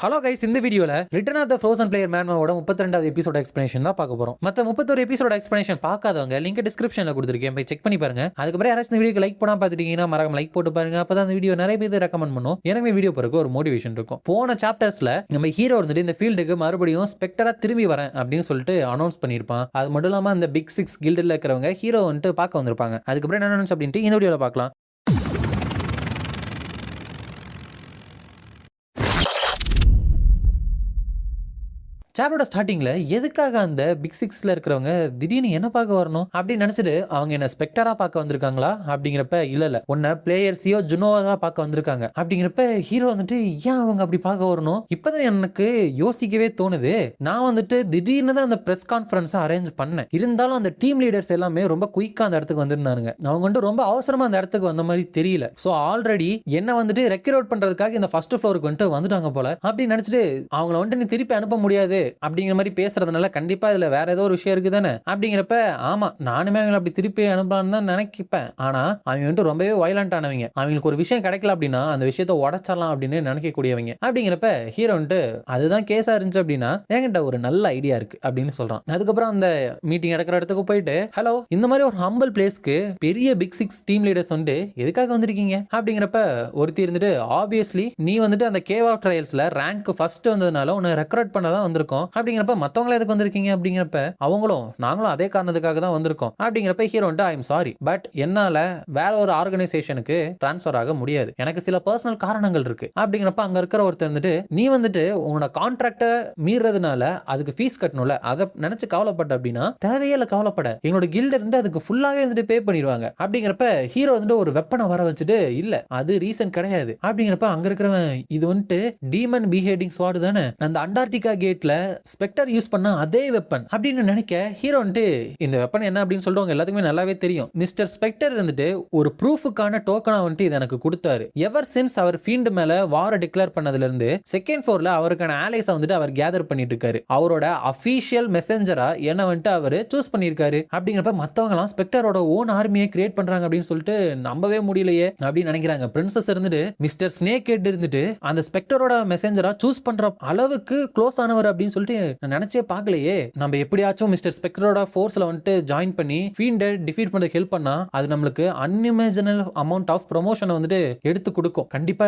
Hello guys, இந்த வீடியோல return of the frozen player மேன்மாவோட 32வது எபிசோட எக்ஸ்பிளேஷன் தான் பார்க்க போறோம். மத்த 31 எபிசோட எக்ஸ்பிளேஷன் பார்க்காதவங்க லிங்க் டிஸ்கிரிப்ஷன்ல கொடுத்துருக்கேன், போய் செக் பண்ணி பாருங்க. அதுக்கப்புறம் யாராச்சும் இந்த வீடியோக்கு லைக் பண்ணா பார்த்துட்டீங்கன்னா மறக்காம லைக் போட்டு பாருங்க. அப்பதான் அந்த வீடியோ நிறைய பேர் ரெக்கமெண்ட் பண்ணும், எனக்கு வீடியோ போறதுக்கு ஒரு மோட்டிவேஷன் இருக்கும். போன சாப்டர்ஸ்ல நம்ம ஹீரோ வந்துட்டு இந்த ஃபீல்டுக்கு மறுபடியும் ஸ்பெக்டரா திரும்பி வரேன் அப்படின்னு சொல்லிட்டு அனௌன்ஸ் பண்ணியிருப்பான். அது மட்டும் இல்லாம அந்த பிக் 6 கில்டில் இருக்கிறவங்க ஹீரோ வந்துட்டு பார்க்க வந்திருப்பாங்க. அதுக்கப்புறம் என்ன நடந்துச்சு அப்படின்ட்டு இந்த வீடியோல பார்க்கலாம். சாப்டரோட ஸ்டார்டிங்ல எதுக்காக அந்த பிக் 6ல இருக்கிறவங்க திடீர்னு என்ன பார்க்க வரணும் அப்படின்னு நினைச்சிட்டு அவங்க என்ன ஸ்பெக்டரா பார்க்க வந்திருக்காங்களா அப்படிங்கிறப்ப இல்ல உன்ன பிளேயர்ஸையோ ஜுனோவா தான் பார்க்க வந்திருக்காங்க அப்படிங்கிறப்ப ஹீரோ வந்துட்டு ஏன் அவங்க அப்படி பார்க்க வரணும் இப்பதான் எனக்கு யோசிக்கவே தோணுது. நான் வந்துட்டு திடீர்னு தான் அந்த பிரஸ் கான்ஃபரன்ஸ் அரேஞ்ச் பண்ணேன். இருந்தாலும் அந்த டீம் லீடர்ஸ் எல்லாமே ரொம்ப குயிக்கா அந்த இடத்துக்கு வந்திருந்தாங்க. அவங்க வந்துட்டு ரொம்ப அவசரமா அந்த இடத்துக்கு வந்த மாதிரி தெரியல. சோ ஆல்ரெடி என்ன வந்துட்டு ரெக்ரூட் பண்றதுக்காக இந்த ஃபர்ஸ்ட் ஃப்ளோருக்கு வந்துட்டு வந்துட்டாங்க போல அப்படின்னு நினைச்சிட்டு அவங்கள வந்துட்டு நீ திருப்பி அனுப்ப முடியாது அப்படிங்கிற மாதிரி பேசுறதுனால கண்டிப்பா இதுல வேற ஏதோ ஒரு விஷயம் இருக்குதானே அப்படிங்கிறப்ப ஆமா நானுமே அவங்களை அப்படி திருப்பி அனுப்பலான்னு தான் நினைப்பேன். ஆனா அவங்க வந்துட்டு ரொம்பவே வயலண்ட் ஆனவங்க. அவங்களுக்கு ஒரு விஷயம் கிடைக்கல அப்படின்னா அந்த விஷயத்த உடைச்சிடலாம் அப்படின்னு நினைக்கக்கூடியவங்க. அப்படிங்கிறப்ப ஹீரோ வந்துட்டு அதுதான் கேஸா இருந்துச்சு அப்படின்னா என்கிட்ட ஒரு நல்ல ஐடியா இருக்கு அப்படின்னு சொல்றான். அதுக்கப்புறம் அந்த மீட்டிங் நடக்கிற இடத்துக்கு போயிட்டு ஹலோ இந்த மாதிரி ஒரு ஹம்பிள் பிளேஸ்க்கு பெரிய பிக் 6 டீம் லீடர்ஸ் வந்துட்டு எதுக்காக வந்திருக்கீங்க அப்படிங்கிறப்ப ஒருத்தி இருந்துட்டு ஆப்வியஸ்லி நீ வந்துட்டு அந்த கேவ் ஆஃப் ட்ரையல்ஸ்ல ரேங்க் ஃபர்ஸ்ட் வந்ததுனால உன்னை ரெக்ரூட் பண்ண தான் வந்திருக்கோம் அப்படிங்கிறப்ப மத்தவங்கள எதுக்கு வந்திருக்கீங்க அப்படிங்கிறப்ப நாங்களும் அதே காரணத்துக்காக தான் வந்திருக்கோம் அப்படிங்கிறப்ப hero I am sorry but என்னால வேற ஒரு ஆர்கனைசேஷனுக்கு டிரான்ஸ்ஃபர் ஆக முடியாது, எனக்கு சில பர்சனல் காரணங்கள் இருக்கு அப்படிங்கிறப்ப அங்க இருக்கிற ஒருத்தர் வந்துட்டு நீ வந்துட்டு உன்னோட கான்ட்ராக்ட மீறதுனால அதுக்கு ஃபீஸ் கட்டணும்ல அதை நினைச்சு கவலைப்பட்ட அப்படின்னா தேவையில்ல கவலைப்பட எங்களோட கில்ட் இருந்து அதுக்கு ஃபுல்லாவே வந்துட்டு பே பண்ணிடுவாங்க அப்படிங்கிறப்ப ஹீரோ வந்துட்டு ஒரு வெப்பனை வர வச்சுட்டு இல்ல அது ரீசன் கிடையாது அப்படிங்கிறப்ப அங்க இருக்கிறவன் இது வந்துட்டு டீமன் பிஹேடிங் ஸ்வாட் தானே அந்த அண்டார்டிகா கேட்ல ஸ்பெக்டர் யூஸ் பண்ண அதே வெப்பன் அப்படின்னு நினைக்க ஹீரோ வந்துட்டு இந்த வெப்பன் என்ன அப்படின்னு சொல்றவங்க எல்லாத்துக்குமே நல்லாவே தெரியும். மிஸ்டர் ஸ்பெக்டர் இருந்துட்டு ஒரு ப்ரூஃபுக்கான டோக்கனா வந்துட்டு இது எனக்கு கொடுத்தாரு. எவர் சின்ஸ் அவர் ஃபீல்டு மேல வார டிக்ளேர் பண்ணதுல இருந்து செகண்ட் ஃப்ளோர்ல அவருக்கான ஆலைஸ் வந்துட்டு அவர் கேதர் பண்ணிட்டு இருக்காரு. அவரோட அபிஷியல் மெசஞ்சரா என்ன வந்துட்டு அவரு சூஸ் பண்ணிருக்காரு அப்படிங்கிறப்ப மத்தவங்க எல்லாம் ஸ்பெக்டரோட ஓன் ஆர்மியை கிரியேட் பண்றாங்க அப்படின்னு சொல்லிட்டு நம்பவே முடியலையே அப்படின்னு நினைக்கிறாங்க. பிரின்சஸ் இருந்துட்டு மிஸ்டர் ஸ்னேக் ஹெட் இருந்துட்டு அந்த ஸ்பெக்டரோட மெசஞ்சரா சூஸ் பண்ற அளவுக்கு க்ளோஸ் ஆனவர் அப்படின்னு சொல்லிட்டு நினைச்சே பார்க்கலையே. நம்ம எப்படியாச்சும் மிஸ்டர் ஸ்பெக்டரோட ஃபோர்ஸ்ல வந்துட்டு ஜாயின் பண்ணி ஃபீண்டை டிஃபீட் பண்ண ஹெல்ப் பண்ணா அது நம்மளுக்கு அன்இமேஜினல் அமௌண்ட் ஆஃப் ப்ரொமோஷனை வந்துட்டு எடுத்து கொடுக்கும். கண்டிப்பா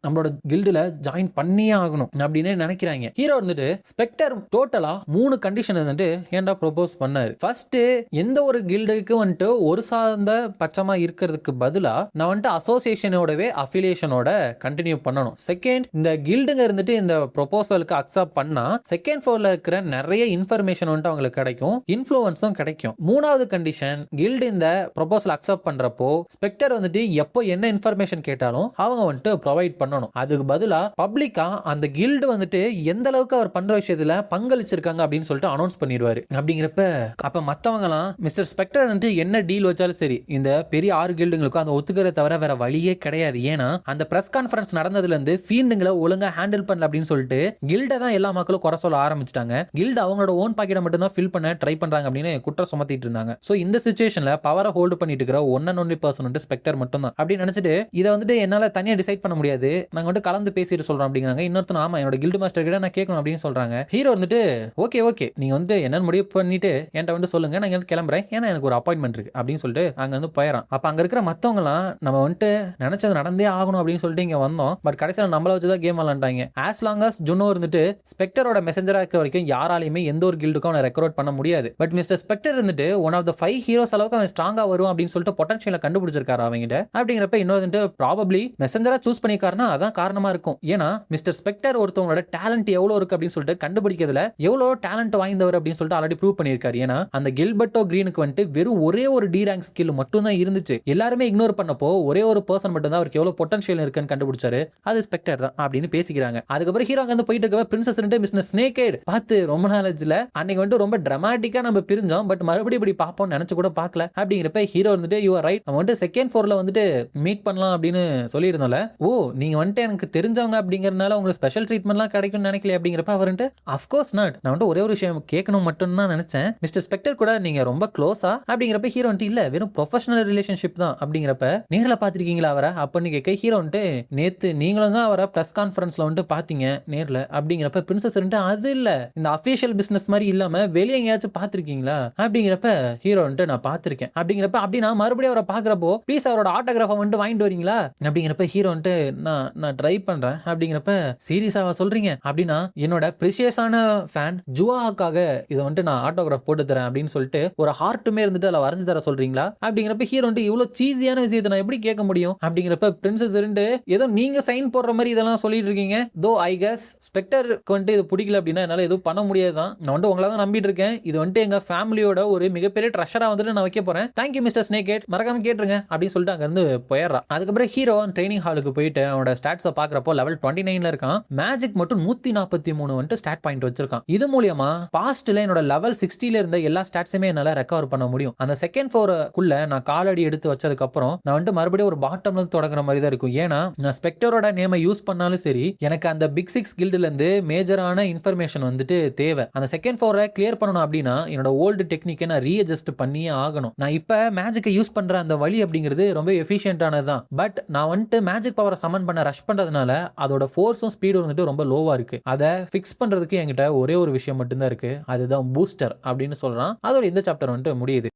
நம்மளோட கில்டுல ஜாயின் பண்ணியே ஆகணும் அப்படின்னு நினைக்கிறாங்க. ஹீரோ வந்துட்டு ஸ்பெக்டர் டோட்டலா 3 கண்டிஷன் வந்துட்டு ஏன்டா ப்ரொபோஸ் பண்ணாரு. ஃபர்ஸ்ட் எந்த ஒரு கில்டுக்கு வந்துட்டு ஒரு சார்ந்த பட்சமா இருக்கிறதுக்கு பதிலா நான் வந்துட்டு அசோசியேஷனோடவே அஃபிலியேஷனோட கண்டினியூ பண்ணணும். செகண்ட் இந்த கில்டுங்க இருந்துட்டு இந்த ப்ரொபோசலுக்கு அக்செப்ட் பண்ணா செகண்ட் ஃப்ளோர்ல இருக்கிற நிறைய இன்ஃபர்மேஷன் வந்துட்டு அவங்களுக்கு கிடைக்கும், இன்ஃப்ளூயன்ஸும் கிடைக்கும். மூணாவது கண்டிஷன் கில்டு இந்த ப்ரொபோசல் அக்செப்ட் பண்றப்போ ஸ்பெக்டர் வந்துட்டு எப்போ என்ன இன்ஃபர்மேஷன் கேட்டாலும் அவங்க வந்துட்டு ப்ரொவைட் பண்ணணும். அதுக்கு பதிலா பப்ளிக்கா அந்த கில்டு வந்துட்டு எந்த அளவுக்கு அவர் பண்ற விஷயத்துல பங்களிச்சிருக்காங்க அப்படின்னு சொல்லிட்டு அனௌன்ஸ் பண்ணிடுவாரு. அப்படிங்கிறப்ப அப்ப மத்தவங்க எல்லாம் மிஸ்டர் ஸ்பெக்டர் வந்துட்டு என்ன டீல் வச்சாலும் சரி இந்த பெரிய 6 கில்டுங்களுக்கும் அந்த ஒத்துக்கிற தவிர வேற வழியே கிடையாது. ஏன்னா அந்த பிரஸ் கான்ஃபரன்ஸ் நடந்ததுல இருந்து ஃபீல்டுங்களை ஒழுங்கா ஹேண்டில் பண்ணல அப்படின்னு சொல்லிட்டு கில்டை தான் எல்லா மக்களும் குறை சொல்ல ஆரம்பிச்சிட்டாங்க. கில்ட் அவங்களோட ஓன் பாக்கெட்டை மட்டும் தான் ஃபில் பண்ண ட்ரை பண்றாங்க அப்படின்னு குற்றம் சுமத்திட்டு இருந்தாங்க. சோ இந்த சிச்சுவேஷன்ல பவரை ஹோல்ட் பண்ணிட்டு இருக்கிற ஒன் அண்ட் ஒன்லி பர்சன் வந்து ஸ்பெக்டர் மட்டும் தான் அப்படின்னு நினைச்சிட்டு இதை வந்துட்டு என்னால தனியா டிசைட் பண்ண முடியாது, நாங்க வந்து கலந்து பேசிட்டு சொல்றோம் அப்படிங்கிறாங்க. இன்னொருத்தர் ஆமா என்னோட கில்டு மாஸ்டர் கிட்ட நான் கேட்கணும் அப்படின்னு சொல்றாங்க. ஹீரோ வந்துட்டு ஓகே நீங்க வந்து என்னன்னு முடிவு பண்ணிட்டு என்கிட்ட வந்து சொல்லுங்க, நான் வந்து கிளம்புறேன், ஏன்னா எனக்கு ஒரு அப்பாயின்மெண்ட் இருக்கு அப்படின்னு சொல்லிட்டு அங்க வந்து போயிடறான். அப்ப அங்க இருக்கிற மத்தவங்க எல்லாம் நம்ம வந்துட்டு நினைச்சது நடந்தே ஆகணும் அப்படின்னு சொல்லிட்டு இங்க வந்தோம், பட் கடைசியில் நம்மள வச்சுதான் கேம் விளாண்டாங்க. ஆஸ் லாங் அஸ் ஜுனோ இருந்துட்டு ஸ்பெக்டரோட மெசஞ்சரா இருக்கிற வரைக்கும் யாராலையுமே எந்த ஒரு கில்டுக்கும் அவனை ரெக்ரூட் பண்ண முடியாது. பட் மிஸ்டர் ஸ்பெக்டர் இருந்துட்டு ஒன் ஆஃப் த 5 ஹீரோஸ் அளவுக்கு அவன் ஸ்ட்ராங்கா வரும் அப்படின்னு சொல்லிட்டு பொட்டன்ஷியலை கண்டுபிடிச்சிருக்காரு அவங்கிட்ட. அப்படிங்கிறப்ப இன்னொரு ப்ராபப்லி மெசஞ்சரா சூஸ் பண்ணிருக்காருன்னா அதான் காரணமா இருக்கும். ஏன்னா மிஸ்டர் ஸ்பெக்டர் ஒருத்தவங்களோட டேலண்ட் எவ்வளவு இருக்கு அப்படின்னு சொல்லிட்டு கண்டுபிடிக்கிறதுல எவ்வளவு டேலண்ட் வாய்ந்தவர் அப்படின்னு சொல்லிட்டு ஆல்ரெடி ப்ரூவ் பண்ணிருக்காரு. ஏன்னா அந்த கில்பர்ட்டோ கிரீனுக்கு வந்துட்டு வெறும் ஒரே ஒரு டி ரேங்க் ஸ்கில் மட்டும் தான் இருந்துச்சு. எல்லாருமே இக்னோர் பண்ணப்போ ஒரே ஒரு பர்சன் மட்டும் தான் அவருக்கு எவ்வளவு பொட்டன்ஷியல் இருக்குன்னு கண்டுபிடிச்சாரு, அது ஸ்பெக்டர் தான் அப்படின்னு பேசிக்கிறாங்க. அதுக்கப்புறம் ஹீரோ வந்து போயிட்டு இருக்க பிரின்சஸ் மிஸ்டர் ஸ்னேக் நேக்கட் பார்த்து ரொம்ப நாள் ஆச்சுல, அன்னைக்கு வந்துட்டு ரொம்ப டிராமாட்டிக்கா நம்ம பிரிஞ்சோம், பட் மறுபடியும் இப்படி பார்ப்போம் நினைச்சு கூட பார்க்கல அப்படிங்கிறப்ப ஹீரோ வந்துட்டு யூ ஆர் ரைட், நம்ம வந்துட்டு செகண்ட் ஃப்ளோர்ல வந்துட்டு மீட் பண்ணலாம் அப்படின்னு சொல்லியிருந்தோம்ல. ஓ நீங்க வந்துட்டு எனக்கு தெரிஞ்சவங்க அப்படிங்கறதுனால உங்களுக்கு ஸ்பெஷல் ட்ரீட்மெண்ட்லாம் கிடைக்கும்னு நினைக்கல அப்படிங்கிறப்ப அவர் வந்துட்டு அஃப்கோர்ஸ் நாட், நான் வந்துட்டு ஒரே ஒரு விஷயம் கேட்கணும் மட்டும் தான் நினைச்சேன், மிஸ்டர் ஸ்பெக்டர் கூட நீங்க ரொம்ப க்ளோஸா அப்படிங்கிறப்ப ஹீரோ வந்துட்டு இல்ல வெறும் ப்ரொஃபஷனல் ரிலேஷன்ஷிப் தான் அப்படிங்கிறப்ப நேரில் பார்த்திருக்கீங்களா அவரை அப்படின்னு கேட்க ஹீரோ வந்துட்டு நேத்து நீங்களும் தான் அவரை பிரஸ் கான்ஃபரன்ஸ்ல வந்துட்டு பாத்தீங்க நேர்ல அப்படிங்கிறப்ப பிரின்சஸ் வந்துட்டு அது இல்ல இந்த அபிஷியல் பிசினஸ் மாதிரி இல்லாம வெளியே எங்கேயாச்சும் பாத்திருக்கீங்களா அப்படிங்கிறப்ப ஹீரோ வந்துட்டு நான் பாத்திருக்கேன் அப்படிங்கிறப்ப அப்படி நான் மறுபடியும் அவரை பாக்குறப்போ ப்ளீஸ் அவரோட ஆட்டோகிராஃபை வந்துட்டு வாங்கிட்டு வரீங்களா அப்படிங்கிறப்ப ஹீரோ வந்துட்டு நான் ட்ரை பண்றேன் அப்படிங்கிறப்ப சீரியஸாவா சொல்றீங்க அப்படின்னா என்னோட ப்ரிஷியஸான ஃபேன் ஜுவாக்காக இதை வந்துட்டு நான் ஆட்டோகிராஃப் போட்டு தரேன் அப்படின்னு சொல்லிட்டு ஒரு ஹார்ட்டுமே இருந்துட்டு அதில் வரைஞ்சு தர சொல்றீங்களா அப்படிங்கிறப்ப ஹீரோ வந்துட்டு இவ்வளவு சீஸியான விஷயத்தை நான் எப்படி கேட்க முடியும் அப்படிங்கிறப்ப பிரின்சஸ் இருந்து ஏதோ நீங்க சைன் போடுற மாதிரி இதெல்லாம் சொல்லிட்டு இருக்கீங்க, தோ ஐ கெஸ் ஸ்பெக்டருக்கு வந்துட்டு இது பிடிக்கல அப்படின்னா என்னால எதுவும் பண்ண முடியாதான், நான் வந்துட்டு உங்களை தான் நம்பிட்டு இருக்கேன், இது வந்துட்டு எங்க ஃபேமிலியோட ஒரு மிகப்பெரிய ட்ரெஷரா வந்துட்டு நான் வைக்க போறேன், தேங்க்யூ மிஸ்டர் ஸ்னேக்கேட் மறக்காம கேட்டுருங்க அப்படின்னு சொல்லிட்டு அங்க இருந்து போயிடுறான். அதுக்கப்புறம் ஹீரோ ட்ரைனிங் ஹாலுக்கு போயிட்டு அவனோட ஸ்டாட்ஸை பாக்குறப்போ லெவல் 29ல இருக்கான், மேஜிக் மட்டும் 143 வந்துட்டு ஸ்டாட் பாயிண்ட் வச்சிருக்கான். இது மூலியமா பாஸ்ட்ல என்னோட லெவல் 60ல இருந்த எல்லா ஸ்டாட்ஸுமே என்னால ரெக்கவர் பண்ண முடியும். அந்த செகண்ட் ஃப்ளோருக்குள்ள நான் காலடி எடுத்து வச்சதுக்கு அப்புறம் நான் வந்துட்டு மறுபடியும் ஒரு பாட்டம்ல தொடங்குற மாதிரி தான் இருக்கும். ஏன்னா நான் ஸ்பெக்டரோட நேமை யூஸ் பண்ணாலும் சரி எனக்கு அந்த பிக் 6 கில்டுல இருந்து மேஜரான இன்ஃபர்மேஷன் வந்துட்டு தேவை. அந்த செகண்ட் ஃப்ளோரை கிளியர் பண்ணணும் அப்படின்னா என்னோட ஓல்டு டெக்னிக்கை நான் ரீஅட்ஜஸ்ட் பண்ணியே ஆகணும். நான் இப்ப மேஜிக்கை யூஸ் பண்ற அந்த வழி அப்படிங்கிறது ரொம்ப எஃபிஷியன்டானது தான், பட் நான் வந்துட்டு மேஜிக் பவரை சமன் பண்ண ரஷ் பண்றதுனால அதோட ஃபோர்ஸும் ஸ்பீடும் வந்துட்டு ரொம்ப லோவா இருக்கு. அதை ஃபிக்ஸ் பண்றதுக்கு என்கிட்ட ஒரே ஒரு விஷயம் மட்டும்தான் இருக்கு, அதுதான் பூஸ்டர் அப்படின்னு சொல்றான். அதோட இந்த சாப்டர் வந்துட்டு முடியுது.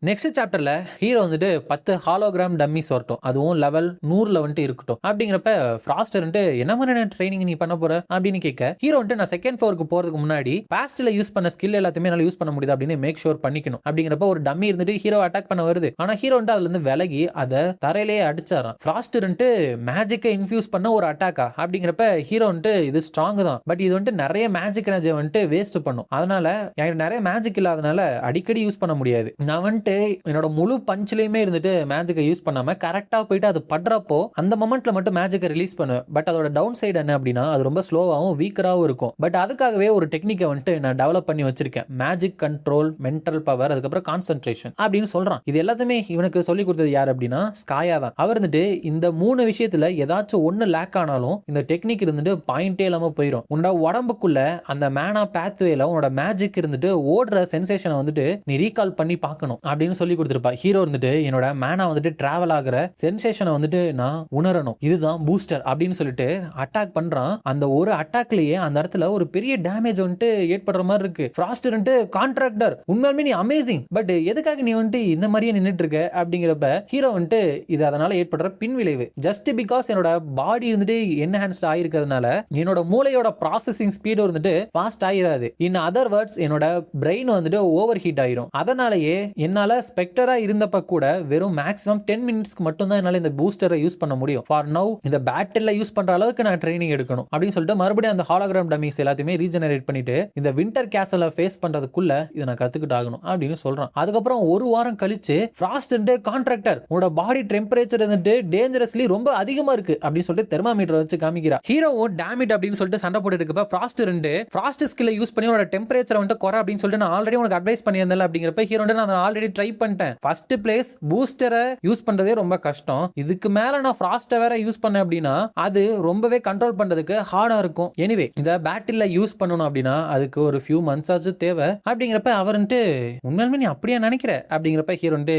நெக்ஸ்ட் சாப்டர்ல ஹீரோ வந்துட்டு 10 ஹாலோகிராம் டம்மிஸ் வரட்டும், அதுவும் லெவல் 100ல வந்துட்டு இருக்கட்டும் அப்படிங்கிறப்ப ஃப்ராஸ்டர் வந்துட்டு என்ன மாதிரியான ட்ரைனிங் நீ பண்ண போற அப்படின்னு கேட்க ஹீரோ வந்துட்டு நான் செகண்ட் ஃப்ளோருக்கு போறதுக்கு முன்னாடி பாஸ்ட்ல யூஸ் பண்ண ஸ்கில் எல்லாத்தையுமே என்னால யூஸ் பண்ண முடியுது அப்படின்னு மேக் ஷூர் பண்ணிக்கணும் அப்படிங்கிறப்ப ஒரு டம்மி இருந்துட்டு ஹீரோ அட்டாக் பண்ண வருது. ஆனா ஹீரோ வந்துட்டு அதுல இருந்து விலகி அதை தரையிலேயே அடிச்சாரான். ஃப்ராஸ்டர் வந்துட்டு மேஜிக்கை இன்ஃபியூஸ் பண்ண ஒரு அட்டாக்கா அப்படிங்கிறப்ப ஹீரோ வந்துட்டு இது ஸ்ட்ராங் தான், பட் இது வந்துட்டு நிறைய மேஜிக் எனர்ஜி வந்துட்டு வேஸ்ட் பண்ணும், அதனால எனக்கு நிறைய மேஜிக் இல்லாதனால அடிக்கடி யூஸ் பண்ண முடியாது. நான் வந்துட்டு என்னோட முழு பஞ்ச்லயுமே இருந்துட்டு மேஜிக்கை யூஸ் பண்ணாம கரெக்டா போயிட்டு அது படுறப்போ அந்த மொமெண்ட்ல மட்டும் மேஜிக்கை ரிலீஸ் பண்ணுவேன். பட் அதோட டவுன் சைடு என்ன அப்படின்னா அது ரொம்ப ஸ்லோவாகவும் வீக்கராகவும் இருக்கும். பட் அதுக்காகவே ஒரு டெக்னிக்கை வந்துட்டு நான் டெவலப் பண்ணி வச்சிருக்கேன், மேஜிக் கண்ட்ரோல், மென்டல் பவர், அதுக்கப்புறம் கான்சென்ட்ரேஷன் அப்படின்னு சொல்றான். இது எல்லாத்தையுமே இவனுக்கு சொல்லி கொடுத்தது யார் அப்படின்னா ஸ்காயா தான். அவர் இருந்துட்டு இந்த 3 விஷயத்துல ஏதாச்சும் ஒன்னு லேக் ஆனாலும் இந்த டெக்னிக் இருந்துட்டு பாயிண்டே இல்லாம போயிடும். உன்னோட உடம்புக்குள்ள அந்த மேனா பாத்வேல உன்னோட மேஜிக் இருந்துட்டு ஓடுற சென்சேஷனை வந்துட்டு நீ ரீகால் பண்ணி பார்க்கணும் அப்படின்னு சொல்லி கொடுத்திருப்பா. ஹீரோ இருந்துட்டு என்னோட மேனா வந்துட்டு டிராவல் ஆகிற சென்சேஷனை வந்துட்டு நான் உணரணும், இதுதான் பூஸ்டர் அப்படின்னு சொல்லிட்டு அட்டாக் பண்றான். அந்த ஒரு அட்டாக்லயே அந்த இடத்துல ஒரு பெரிய டேமேஜ் வந்துட்டு ஏற்படுற மாதிரி இருக்கு. ஃப்ராஸ்டர் வந்துட்டு கான்ட்ராக்டர் உண்மையுமே நீ அமேசிங், பட் எதுக்காக நீ வந்துட்டு இந்த மாதிரியே நின்னுட்டு இருக்க அப்படிங்கிறப்ப ஹீரோ வந்துட்டு இது அதனால ஏற்படுற பின் விளைவு, ஜஸ்ட் பிகாஸ் என்னோட பாடி வந்துட்டு என்ஹான்ஸ்ட் ஆயிருக்கிறதுனால என்னோட மூளையோட ப்ராசஸிங் ஸ்பீடு வந்துட்டு ஃபாஸ்ட் ஆயிராது. இன் அதர் வேர்ட்ஸ் என்னோட பிரெயின் வந்துட்டு ஓவர் ஹீட் ஆயிரும். அதனாலயே என்னால ஸ்பெக்டரா இருந்தப்ப கூட வெறும் மேக்ஸிமம் 10 மினிட்ஸ்க்கு மட்டும் தான் என்னால இந்த பூஸ்டரை யூஸ் பண்ண முடியும். ஃபார் நவ் இந்த பேட்டில்ல யூஸ் பண்ற அளவுக்கு நான் ட்ரைனிங் எடுக்கணும் அப்படின்னு சொல்லிட்டு மறுபடியும் அந்த ஹாலோகிராம் டம்மிஸ் எல்லாத்தையுமே ரீஜெனரேட் பண்ணிட்டு இந்த வின்டர் கேசலை ஃபேஸ் பண்றதுக்குள்ள இதை நான் கத்துக்கிட்டு ஆகணும் அப்படின்னு சொல்றான். அதுக்கப்புறம் ஒரு வாரம் கழிச்சு ஃப்ராஸ்ட் அண்ட் கான்ட்ராக்டர் உன்னோட பாடி டெம்பரேச்சர் வந்துட்டு டேஞ்சரஸ்லி ரொம்ப அதிகமா இருக்கு அப்படின்னு சொல்லிட்டு தெர்மாமீட்டர் வச்சு காமிக்கிறா. ஹீரோவோ டேமிட் அப்படின்னு சொல்லிட்டு சண்டை போட்டு இருக்கப்ப ஃப்ராஸ்ட் ஸ்கில்லை யூஸ் பண்ணி உன்னோட டெம்பரேச்சர் வந்துட்டு குறை அப்படின்னு சொல்லிட்டு நான் ஆல்ரெடி உனக்கு அட்வைஸ் பண்ணியிருந்தேன் அப்படிங்கிறப்ப ஹீரோ நான் ஆல்ரெடி ட்ரை பண்ணிட்டேன். ஃபர்ஸ்ட் பிளேஸ் பூஸ்டரை யூஸ் பண்றதே ரொம்ப கஷ்டம், இதுக்கு மேல நான் ஃப்ராஸ்ட்டை வேற யூஸ் பண்ணேன் அப்படின்னா அது ரொம்பவே கண்ட்ரோல் பண்றதுக்கு ஹார்டா இருக்கும். எனிவே இந்த பேட்டில்ல யூஸ் பண்ணணும் அப்படின்னா அதுக்கு ஒரு ஃபியூ மந்த்ஸ் ஆச்சு தேவை அப்படிங்கிறப்ப அவர்ன்ட்டு உண்மையிலுமே நீ அப்படியே நினைக்கிற அப்படிங்கிறப்ப ஹீரோன்ட்டு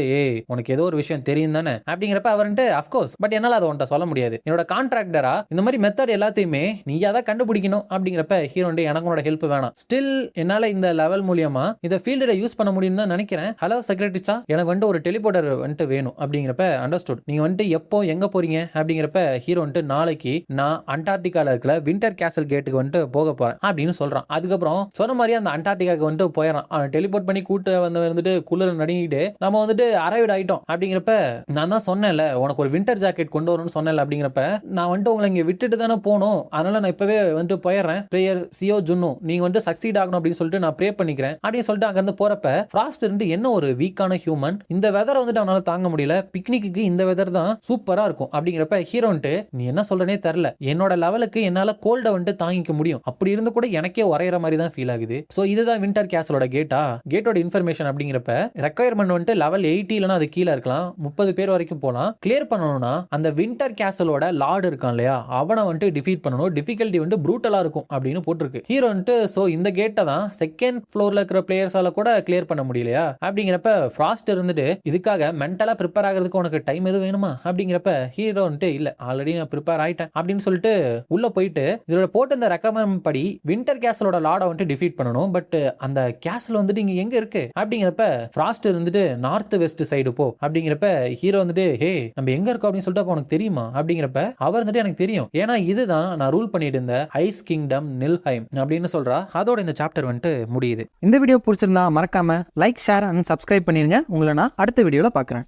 உனக்கு ஏதோ ஒரு விஷயம் தெரியும் தானே அப்படிங்கிறப்ப அவர்ன்ட்டு அஃப்கோர்ஸ் பட் என்னால அதை உன்ட்ட சொல்ல முடியாது, என்னோட கான்ட்ராக்டரா இந்த மாதிரி மெத்தட் எல்லாத்தையுமே நீயா தான் கண்டுபிடிக்கணும் அப்படிங்கிறப்ப ஹீரோன்ட்டு எனக்கு உன்னோட ஹெல்ப் வேணாம், ஸ்டில் என்னால இந்த லெவல் மூலியமா இந்த ஃபீல்டில் யூஸ் பண்ண முடியும் தான் நினைக்கிறேன். ஹலோ செக்ரட்டரிச்சா எனக்கு வந்துட்டு ஒரு டெலிபோர்ட்டர் வந்துட்டு வேணும் அப்படிங்கிறப்ப அண்டர்ஸ்டுட், நீங்க வந்துட்டு எப்போ எங்க போறீங்க அப்படிங்கிறப்ப ஹீரோ வந்துட்டு நாளைக்கு நான் அண்டார்டிகால இருக்கிற வின்டர் கேசல் கேட்டுக்கு வந்துட்டு போக போறேன் அப்படின்னு சொல்றான். அதுக்கப்புறம் சொன்ன மாதிரி அந்த அண்டார்டிகாக்கு வந்துட்டு போயிடறான். அவன் டெலிபோர்ட் பண்ணி கூட்டு வந்துட்டு குளிர நடுங்கிட்டு நம்ம வந்துட்டு அரைவிட் ஆயிட்டோம் அப்படிங்கிறப்ப நான் தான் சொன்னேன்ல உனக்கு ஒரு வின்டர் ஜாக்கெட் கொண்டு வரணும்னு சொன்னேன் அப்படிங்கிறப்ப நான் வந்துட்டு உங்களை இங்க விட்டுட்டு தானே போகணும், அதனால நான் இப்பவே வந்துட்டு போயிடுறேன், பிரேயர் சியோ ஜுன்னு நீங்க வந்துட்டு சக்சீட் ஆகணும் அப்படின்னு சொல்லிட்டு நான் ப்ரே பண்ணிக்கிறேன் அப்படின்னு சொல்லிட்டு அங்க இருந்து போறப்ப ஃப்ராஸ்ட் இருந்து என்ன ஒரு வீக் வீக்கான ஹியூமன், இந்த வெதரை வந்துட்டு அவனால தாங்க முடியல, பிக்னிக்கு இந்த வெதர் தான் சூப்பரா இருக்கும் அப்படிங்கிறப்ப ஹீரோன்ட்டு நீ என்ன சொல்றனே தெரியல, என்னோட லெவலுக்கு என்னால கோல்ட வந்துட்டு தாங்கிக்க முடியும், அப்படி இருந்து கூட எனக்கே உரையிற மாதிரி தான் ஃபீல் ஆகுது. ஸோ இதுதான் வின்டர் கேசலோட கேட்டோட இன்ஃபர்மேஷன் அப்படிங்கிறப்ப ரெக்யர்மெண்ட் வந்துட்டு லெவல் 80 இல்லைனா அது கீழே இருக்கலாம், 30 பேர் வரைக்கும் போகலாம். கிளியர் பண்ணணும்னா அந்த வின்டர் கேசலோட லார்டு இருக்கான் இல்லையா, அவனை வந்துட்டு டிஃபீட் பண்ணணும், டிஃபிகல்ட்டி வந்து ப்ரூட்டலா இருக்கும் அப்படின்னு போட்டிருக்கு ஹீரோ வந்துட்டு. ஸோ இந்த கேட்டை தான் செகண்ட் ஃப்ளோர்ல இருக்கிற பிளேயர்ஸால கூட கிளியர் பண்ண முடியலையா அப்படிங்கிறப்ப ஃப்ராஸ்ட் இருந்துட்டு இதுக்காக மென்டலா ப்ரிப்பேர் ஆகிறதுக்கு உனக்கு டைம் எதுவும் வேணுமா அப்படிங்கிறப்ப ஹீரோ வந்துட்டு இல்ல ஆல்ரெடி நான் ப்ரிப்பேர் ஆயிட்டேன் அப்படின்னு சொல்லிட்டு உள்ள போயிட்டு இதோட போட்டு இந்த ரெக்கமெண்ட் படி வின்டர் கேசலோட லார்டை வந்துட்டு டிஃபீட் பண்ணணும். பட் அந்த கேசல் வந்துட்டு இங்க எங்க இருக்கு அப்படிங்கிறப்ப ஃப்ராஸ்ட் இருந்துட்டு நார்த் வெஸ்ட் சைடு போ அப்படிங்கிறப்ப ஹீரோ வந்துட்டு ஹே நம்ம எங்க இருக்கோம் அப்படின்னு சொல்லிட்டு உனக்கு தெரியுமா அப்படிங்கிறப்ப அவர் வந்துட்டு எனக்கு தெரியும், ஏன்னா இதுதான் நான் ரூல் பண்ணிட்டு இருந்த ஐஸ் கிங்டம் நில்ஹைம் அப்படின்னு சொல்றா. அதோட இந்த சாப்டர் வந்துட்டு முடியுது. இந்த வீடியோ பிடிச்சிருந்தா மறக்காம லைக், ஷேர் அண்ட் சப்ஸ்கிரைப் பண்ணிருங்க. உங்களை நான் அடுத்த வீடியோல பார்க்குறேன்.